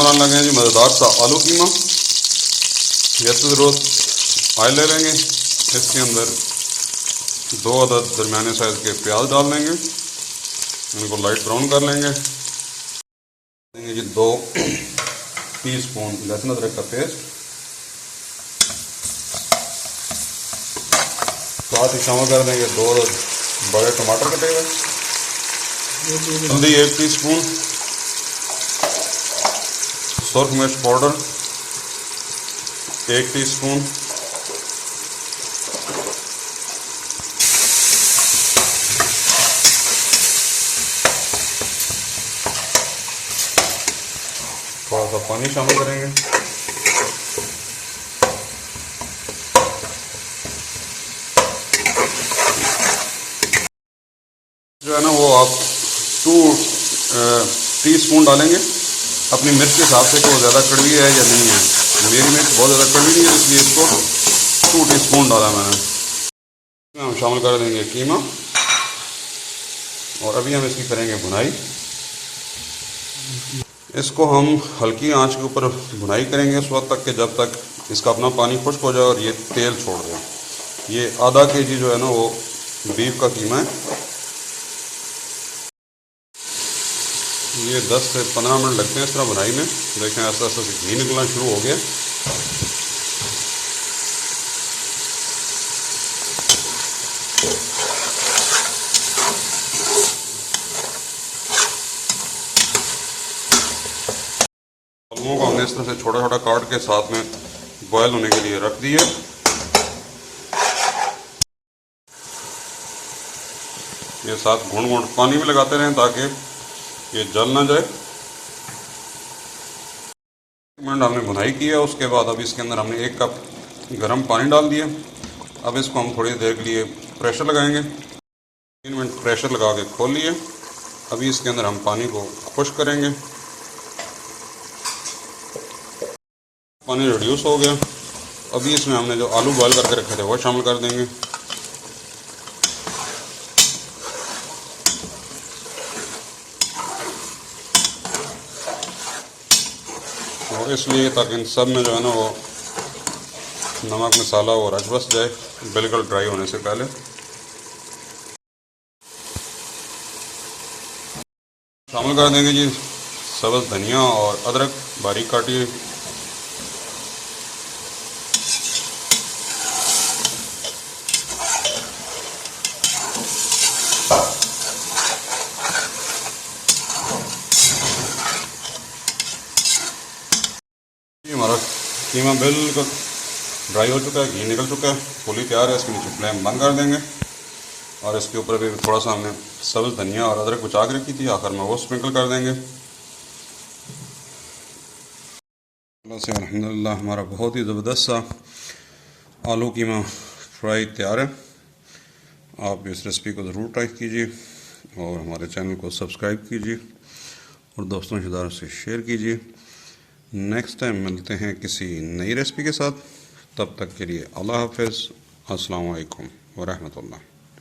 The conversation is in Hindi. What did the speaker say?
बनाने लगे हैं जी मज़ेदार सा आलू कीमा। जैसे ज़रूरत ऑयल ले लेंगे, इसके अंदर 2 अदद दरमियाने साइज़ के प्याज डाल देंगे, इनको लाइट ब्राउन कर लेंगे। देंगे जी 2 टीस्पून लहसुन अदरक का पेस्ट, साथ ही शामिल कर देंगे 2 अदद बड़े टमाटर कटे हुए, हल्दी 1 टीस्पून, सुरख मिर्च पाउडर 1 टीस्पून, थोड़ा सा पानी शामिल करेंगे। जो है ना वो आप 2 टीस्पून डालेंगे अपनी मिर्च के हिसाब से कि वो ज़्यादा कड़वी है या नहीं है। मेरी मिर्च बहुत ज़्यादा कड़वी नहीं है, इसलिए इसको 2 टीस्पून डाला मैंने। इसमें हम शामिल कर देंगे कीमा और अभी हम इसकी करेंगे भुनाई। इसको हम हल्की आंच के ऊपर भुनाई करेंगे उस वक्त तक कि जब तक इसका अपना पानी खुश्क हो जाए और ये तेल छोड़ दे। ये आधा केजी जो है ना वो बीफ का कीमा है। ये 10 से 15 मिनट लगते हैं इस तरह भुनाई में। देखें ऐसा ऐसा घी निकलना शुरू हो गया। आलूओं को हमने इस तरह से छोटा छोटा काट के साथ में बॉयल होने के लिए रख दिए। ये साथ घूंट घूंट पानी में लगाते रहें ताकि ये जल ना जाए। 1 मिनट हमने भुनाई की है, उसके बाद अब इसके अंदर हमने 1 कप गर्म पानी डाल दिया। अब इसको हम थोड़ी देर के लिए प्रेशर लगाएंगे। 3 मिनट प्रेशर लगा के खोल लिए। अभी इसके अंदर हम पानी को खुश्क करेंगे। पानी रिड्यूस हो गया। अभी इसमें हमने जो आलू बॉयल करके रखे थे वो शामिल कर देंगे। और इसलिए ताकि इन सब में जो है ना वो नमक मसाला वो रच बस जाए बिल्कुल ड्राई होने से पहले। शामिल कर देंगे जी सब्ज़ धनिया और अदरक बारीक काटी हुई। हमारा कीमा बिल्कुल ड्राई हो चुका है, घी निकल चुका है, फुली तैयार है। इसके नीचे फ्लेम बंद कर देंगे और इसके ऊपर भी थोड़ा सा हमने सब्ज़ धनिया और अदरक बचा के रखी थी, आखिर में वो स्प्रिंकल कर देंगे। से अल्हम्दुलिल्लाह हमारा बहुत ही ज़बरदस्त सा आलू कीमा फ्राई तैयार है। आप इस रेसिपी को ज़रूर ट्राई कीजिए और हमारे चैनल को सब्सक्राइब कीजिए और दोस्तों रिश्तेदारों से शेयर कीजिए। नेक्स्ट टाइम मिलते हैं किसी नई रेसिपी के साथ। तब तक के लिए अल्लाह हाफ़िज़। अस्सलामु अलैकुम व रहमतुल्लाह।